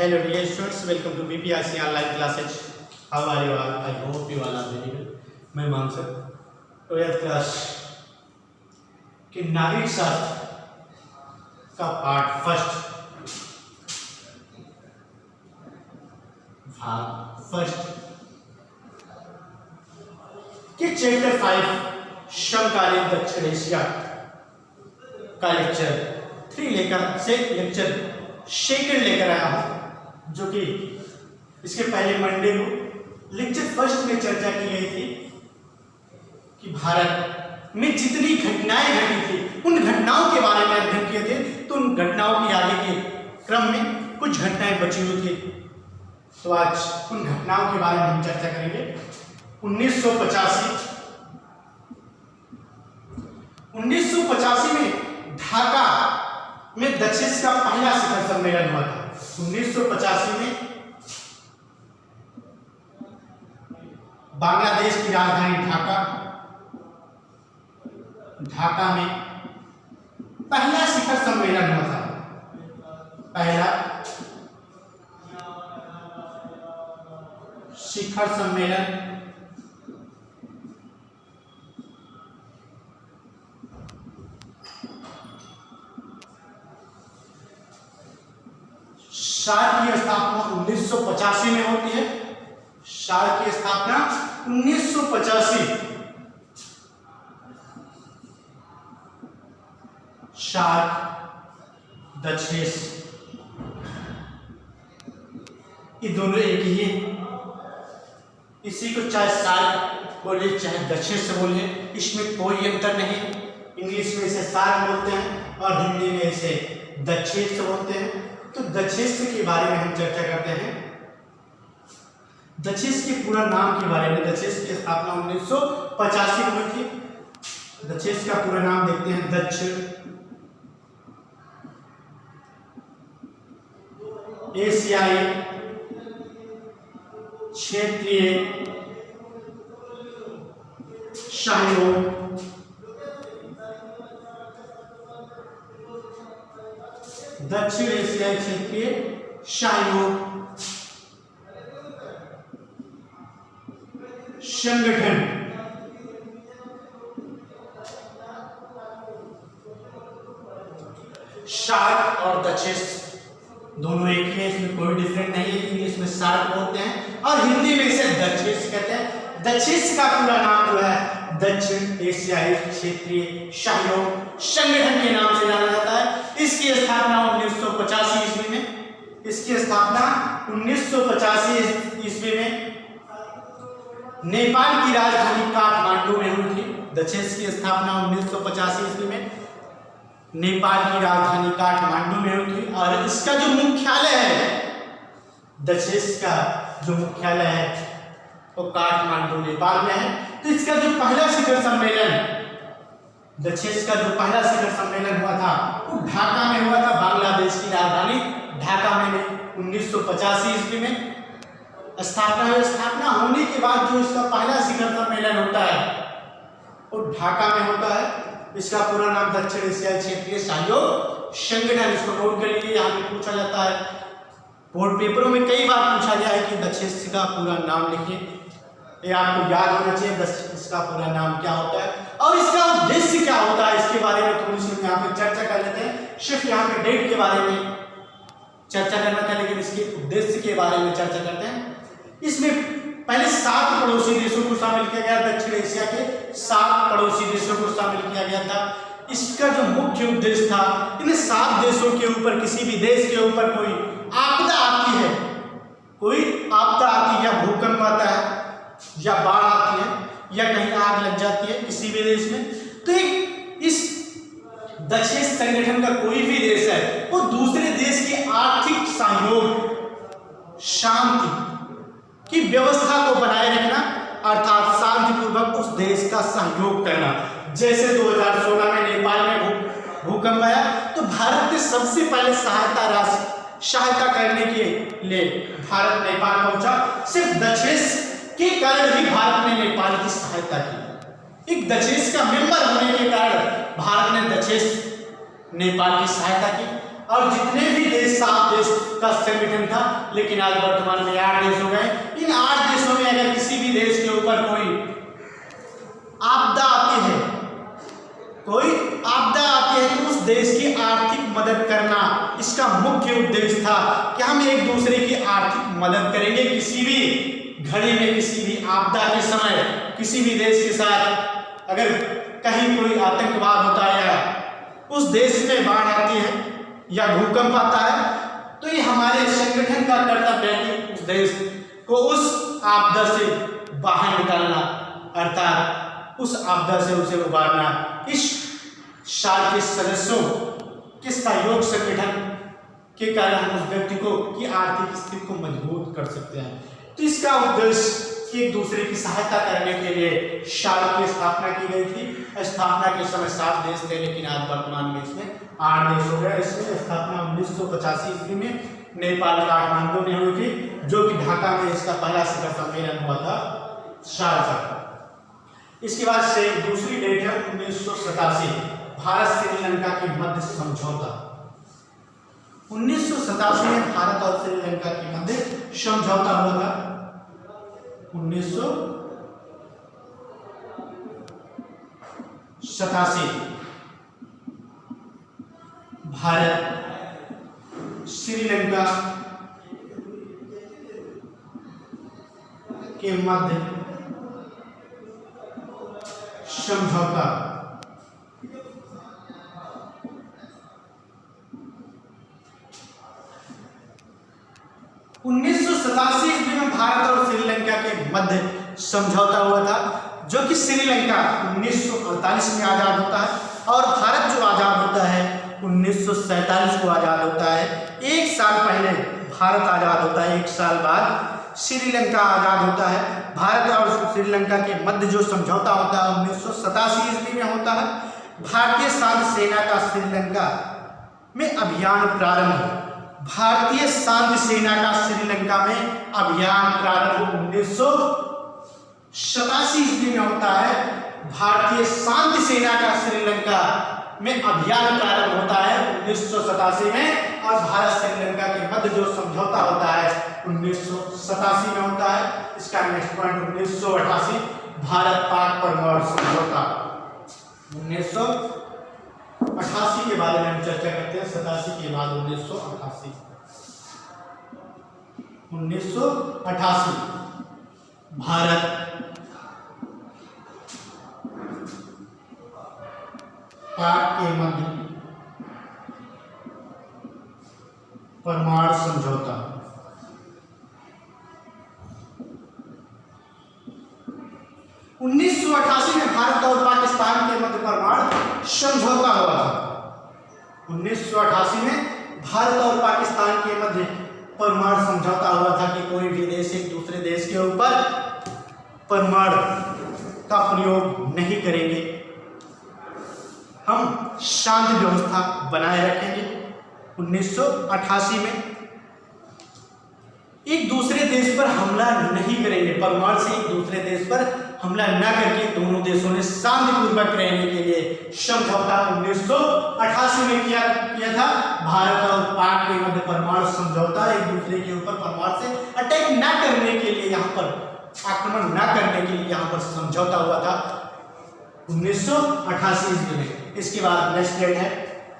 Hello dear students, welcome to BPRC online classes. How are you all? I hope you all are very well. मैं Mansar 12th class के नागरिक शास्त्र का part first के chapter 5 समकालीन दक्षिण एशिया का लेक्चर 3 लेक्चर सेकंड लेकर आया हूं, जो कि इसके पहले मंडे को लेक्चर फर्स्ट में चर्चा की गई थी कि भारत में जितनी घटनाएं घटी थी उन घटनाओं के बारे में अध्ययन किए थे। तो उन घटनाओं के आगे के क्रम में कुछ घटनाएं बची हुई थी, तो आज उन घटनाओं के बारे में हम चर्चा करेंगे। 1985 में ढाका में दक्षिण का पहला शिखर सम्मेलन हुआ था। 1985 में बांग्लादेश की राजधानी ढाका में पहला शिखर सम्मेलन हुआ था। पहला शिखर सम्मेलन सार्क की स्थापना 1985 में होती है। सार्क की स्थापना 1985 सार्क दक्षिण ये दोनों एक ही है। इसी को चाहे सार्क बोलिए चाहे दक्षिण से बोलिए, इसमें कोई अंतर नहीं। इंग्लिश में इसे सार्क बोलते हैं और हिंदी में इसे दक्षिण से बोलते हैं। तो दक्षिण के बारे में हम चर्चा करते हैं। दक्षिण के पूरा नाम के बारे में, दक्षिण की स्थापना 1985 में हुई थी। दक्षिण का पूरा नाम देखते हैं। दक्षिण एशियाई क्षेत्रीय सहयोग दक्षिण एशियाई क्षेत्रीय सहयोग संगठन सार्क और दक्षिण दोनों एक ही है, इसमें कोई डिफरेंट नहीं है। इंग्लिश में सार्क बोलते हैं और हिंदी में इसे दक्षिण कहते हैं। दक्षिण का पूरा नाम जो है दक्षिण एशियाई क्षेत्रीय सहयोग संगठन के नाम से जाना जाता है। इसकी स्थापना 1985 ईस्वी में 1985 ईस्वी में नेपाल की राजधानी काठमांडू में हुई थी। दक्षिण की स्थापना 1985 ईस्वी में नेपाल की राजधानी काठमांडू में हुई थी और इसका जो मुख्यालय है, दक्षिण का जो मुख्यालय है वो काठमांडू नेपाल में है। तो इसका जो पहला शिखर सम्मेलन, दक्षिण का जो पहला शिखर सम्मेलन हुआ था वो ढाका में हुआ था। बांग्लादेश की राजधानी ढाका में 1985 ईस्वी में स्थापना होने के बाद जो इसका पहला शिखर सम्मेलन होता है वो ढाका में होता है। इसका पूरा नाम दक्षिण एशियाई क्षेत्रीय सहयोग संगठन। इसको नोट कर लीजिए, यहाँ पे पूछा जाता है, बोर्ड पेपरों में कई बार पूछा गया है कि दक्षिण का पूरा नाम लिखिए। ये आपको याद होना चाहिए इसका पूरा नाम क्या होता है और इसका उद्देश्य क्या होता है। इसके बारे में थोड़ी सी यहाँ पे चर्चा कर लेते हैं। सिर्फ यहाँ पे डेट के बारे में चर्चा करना था, लेकिन इसके उद्देश्य के बारे में चर्चा करते हैं। इसमें पहले 7 पड़ोसी देशों को शामिल किया गया। दक्षिण एशिया के 7 पड़ोसी देशों को शामिल किया गया था। इसका जो मुख्य उद्देश्य था, इन 7 देशों के ऊपर, किसी भी देश के ऊपर कोई आपदा आती है, या भूकंप आता है या बाढ़ आती है या कहीं आग लग जाती है किसी भी देश में, तो इस दक्षिण संगठन का कोई भी देश है वो दूसरे देश के आर्थिक सहयोग, शांति की व्यवस्था को बनाए रखना, अर्थात शांतिपूर्वक उस देश का सहयोग करना। जैसे 2016 में नेपाल में भूकंप आया तो भारत ने सबसे पहले सहायता करने के लिए भारत नेपाल पहुंचा। सिर्फ दक्षिण के कारण ही भारत ने नेपाल की सहायता की। एक दक्षिण का मेंबर होने के कारण भारत ने दक्षिण नेपाल की सहायता की और जितने भी देश 7 देश का संगठन था, लेकिन आज वर्तमान में 8 देश हो गए। इन 8 देशों में अगर किसी भी देश के ऊपर कोई आपदा आती है, तो उस देश की आर्थिक मदद करना इसका मुख्य उद्देश्य था कि हम एक दूसरे की आर्थिक मदद करेंगे। किसी भी घड़ी में, किसी भी आपदा के समय, किसी भी देश के साथ अगर कहीं कोई आतंकवाद होता है या उस देश में बाढ़ आती है या भूकंप आता है, तो ये हमारे संगठन का कर्तव्य है कि उस देश को उस आपदा से बाहर निकालना, अर्थात उस आपदा से उसे उबारना। इस साल के सदस्यों के सहयोग संगठन के कारण हम उस व्यक्ति को की आर्थिक स्थिति को मजबूत कर सकते हैं। तो इसका उद्देश्य एक दूसरे की सहायता करने के लिए शार्क की स्थापना की गई थी। स्थापना के समय 7 देश थे, लेकिन आज वर्तमान में इसमें 8 देश हो गए। इसमें स्थापना 1985 ईस्वी में नेपाल काठमांडू में हुई थी, जो कि ढाका में इसका पहला शिखर सम्मेलन हुआ था शार्क का। इसके बाद से दूसरी डेट है 1987, भारत श्रीलंका के मध्य समझौता। 1987 में भारत और श्रीलंका के मध्य समझौता हुआ था। 1987 भारत श्रीलंका के मध्य समझौता। ईस्वी में भारत और श्रीलंका के मध्य समझौता हुआ था, जो कि श्रीलंका 1948 में आजाद होता है और भारत जो आजाद होता है 1947 को आजाद होता है। 1 साल पहले भारत आजाद होता है, 1 साल बाद श्रीलंका आजाद होता है। भारत और श्रीलंका के मध्य जो समझौता होता है 1987 ईस्वी में होता है। भारतीय शांति सेना का श्रीलंका में अभियान प्रारंभ। भारतीय शांति सेना का श्रीलंका में अभियान प्रारंभ 1987 ईस्वी में होता है। भारतीय शांति सेना का श्रीलंका में अभियान प्रारंभ होता है 1987 में, और भारत श्रीलंका के मध्य जो समझौता होता है 1987 में होता है। इसका नेक्स्ट पॉइंट 1988 भारत पाक परमाणु समझौता। 1988 के बारे में हम चर्चा करते हैं। 87 के बाद 1988 भारत पाक के मध्य परमाणु समझौता। 1988 में भारत और पाकिस्तान के मध्य परमाणु समझौता हुआ था। 1988 में भारत और पाकिस्तान के मध्य परमाणु समझौता हुआ था कि कोई भी देश एक दूसरे देश के ऊपर परमाणु का प्रयोग नहीं करेंगे, हम शांति व्यवस्था बनाए रखेंगे। 1988 में एक दूसरे देश पर हमला नहीं करेंगे, परमाणु से एक दूसरे देश पर हमला न करके दोनों देशों ने शांतिपूर्वक रहने के लिए समझौता 1988 में किया था। भारत और पाक के मध्य परमाणु समझौता, एक दूसरे के ऊपर परमाणु से अटैक न करने के लिए, यहाँ पर आक्रमण न करने के लिए यहाँ पर समझौता हुआ था 1988 ईस्वी में। इसके बाद नेक्स्ट डेट है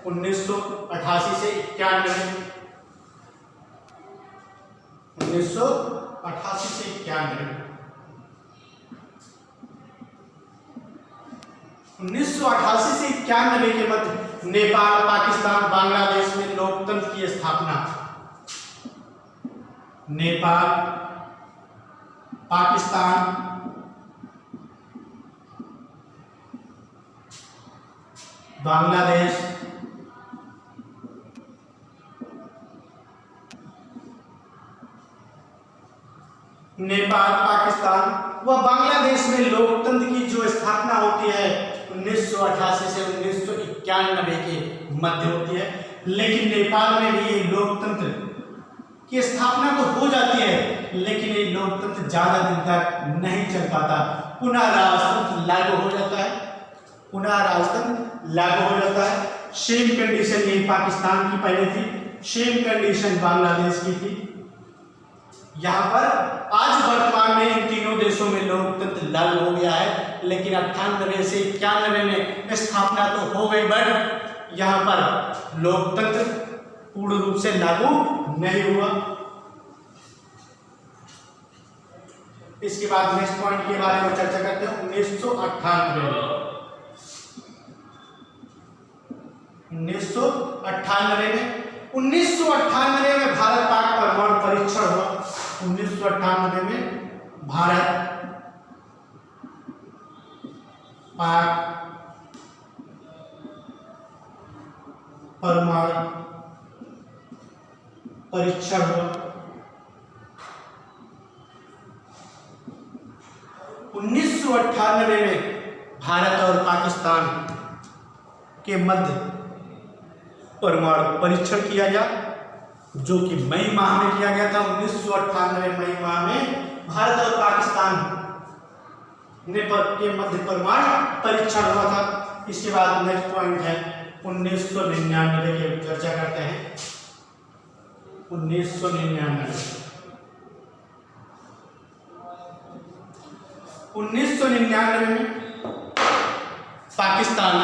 1988 से 91। 1988 से 91। 1988 से 91 के मध्य नेपाल, पाकिस्तान, बांग्लादेश में लोकतंत्र की स्थापना। नेपाल, पाकिस्तान, बांग्लादेश नेपाल, पाकिस्तान व बांग्लादेश में लोकतंत्र की जो स्थापना होती है 1988 से 1991 के मध्य होती है। लेकिन नेपाल में भी लोकतंत्र की स्थापना तो हो जाती है, लेकिन ये लोकतंत्र ज्यादा दिन तक नहीं चल पाता। पुनः राजतंत्र लागू हो जाता है, पुनः राजतंत्र लागू हो जाता है। सेम कंडीशन यही पाकिस्तान की पहले थी, सेम कंडीशन बांग्लादेश की थी। यहाँ पर आज वर्तमान में इन तीनों देशों में लोकतंत्र लागू हो गया है, लेकिन 98 से 91 में स्थापना तो हो गई, बट यहाँ पर लोकतंत्र पूर्ण रूप से लागू नहीं हुआ। इसके बाद नेक्स्ट पॉइंट के बारे में चर्चा करते हैं। 1998 में भारत पाक परमाणु परीक्षण हुआ। 1998 में भारत पाक परमाणु परीक्षण हुआ। 1998 में भारत और पाकिस्तान के मध्य परमाणु परीक्षण किया गया, जो कि मई माह में किया गया था। 1998 मई माह में भारत और पाकिस्तान के मध्य परमाणु परीक्षण हुआ था। इसके बाद नेक्स्ट पॉइंट है 1999 की चर्चा करते हैं। 1999 में पाकिस्तान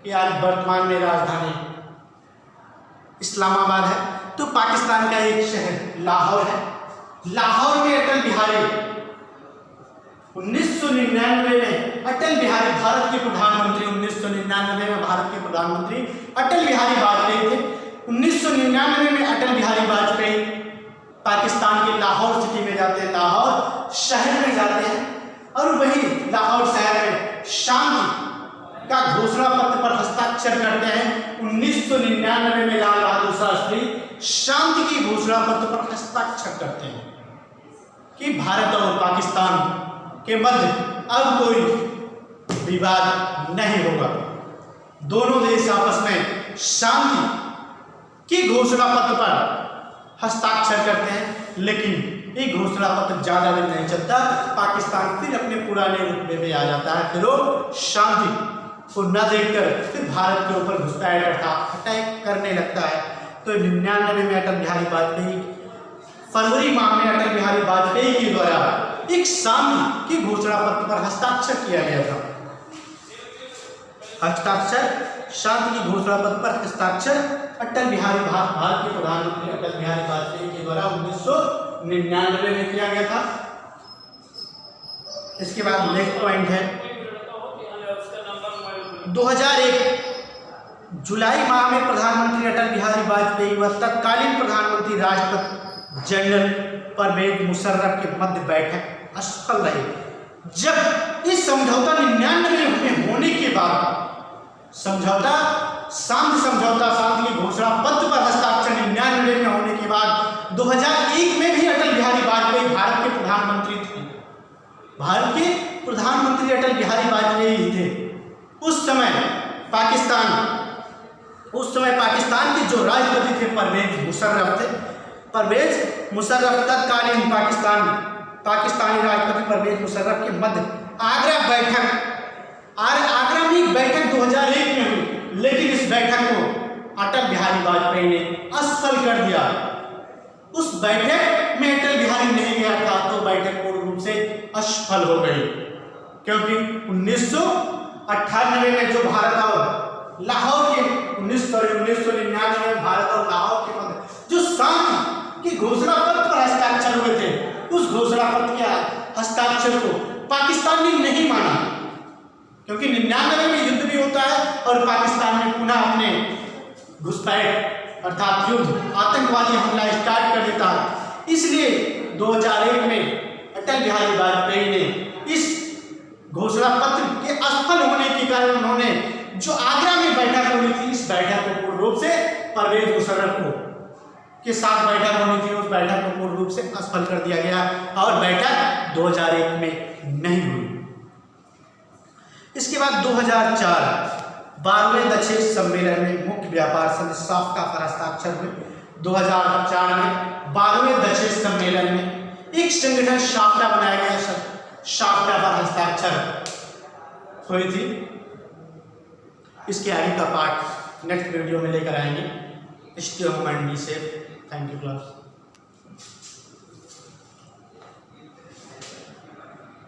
की आज वर्तमान में राजधानी इस्लामाबाद है, तो पाकिस्तान का एक शहर लाहौर है। लाहौर में अटल बिहारी 1999 में अटल बिहारी भारत के प्रधानमंत्री 1999 में भारत के प्रधानमंत्री अटल बिहारी वाजपेयी थे। 1999 में अटल बिहारी वाजपेयी पाकिस्तान के लाहौर सिटी में जाते हैं, लाहौर शहर में जाते हैं, और वही लाहौर शहर में शांति का घोषणा पत्र पर हस्ताक्षर करते हैं। 1999 में लाल बहादुर शास्त्री शांति की घोषणा पत्र पर हस्ताक्षर करते हैं कि भारत और पाकिस्तान के मध्य अब कोई विवाद नहीं होगा। दोनों देश आपस में शांति की घोषणा पत्र पर हस्ताक्षर करते हैं, लेकिन ये घोषणा पत्र ज्यादा दिन नहीं चलता, पाकिस्तान फिर अपने पुराने रुतबे में आ जाता है। फिर वो शांति को न देखकर फिर भारत के ऊपर घुसपैठ अटैक करने लगता है। तो 99 में अटल बिहारी वाजपेयी, फरवरी माह में अटल बिहारी वाजपेयी के द्वारा एक शांति की घोषणा पत्र पर हस्ताक्षर किया गया था। शांति की घोषणा पत्र पर हस्ताक्षर अटल बिहारी भारत के प्रधानमंत्री अटल बिहारी वाजपेयी के द्वारा 1999 में किया गया था। इसके बाद नेक्स्ट पॉइंट है 2001 जुलाई माह में प्रधानमंत्री अटल बिहारी वाजपेयी व तत्कालीन प्रधानमंत्री राष्ट्रपति जनरल परवेज मुशर्रफ के मध्य बैठक असफल रही। जब इस समझौता 99 में होने के बाद शांति की घोषणा पत्र पर हस्ताक्षर 99 में होने के बाद 2001 में भी अटल बिहारी वाजपेयी भारत के प्रधानमंत्री थे। भारत के प्रधानमंत्री अटल बिहारी वाजपेयी थे। उस समय पाकिस्तान के जो राष्ट्रपति थे परवेज मुशर्रफ थे। परवेज मुशर्रफ तत्कालीन पाकिस्तानी राष्ट्रपति परवेज मुशर्रफ के मध्य आगरा में एक बैठक 2001 में हुई, लेकिन इस बैठक को अटल बिहारी वाजपेयी ने असफल कर दिया। उस बैठक में अटल बिहारी नहीं गया था, तो बैठक पूर्ण रूप से असफल हो गई, क्योंकि 1998 में जो भारत और लाहौर के 1999 में भारत और लाहौर के मध्य जो शांति की घोषणा पत्र पर हस्ताक्षर हुए थे, उस घोषणा पत्र के हस्ताक्षर को पाकिस्तान ने नहीं माना, क्योंकि 99 में युद्ध भी होता है और पाकिस्तान ने पुनः अपने घुसपैठ अर्थात युद्ध आतंकवादी हमला स्टार्ट कर देता है। इसलिए 2001 में अटल बिहारी वाजपेयी ने इस घोषणा पत्र के असफल होने के कारण उन्होंने जो आगरा में बैठक होनी थी, इस बैठक को पूर्ण रूप से परवेज मुशर्रफ के साथ बैठक होनी थी, उस बैठक को पूर्ण रूप से असफल कर दिया गया और बैठक 2001 में नहीं हुई। इसके बाद 2004 12वें दक्षिण सम्मेलन में मुख्य व्यापार संधि साफ्टा पर हस्ताक्षर हुए। 2004 में 12वें दक्षिण सम्मेलन में एक संगठन साफ्टा बनाया गया, साफ्टा पर हस्ताक्षर हुई थी। इसके आगे का पार्ट नेक्स्ट वीडियो में लेकर आएंगे। Stay home and be safe. Thank you, class.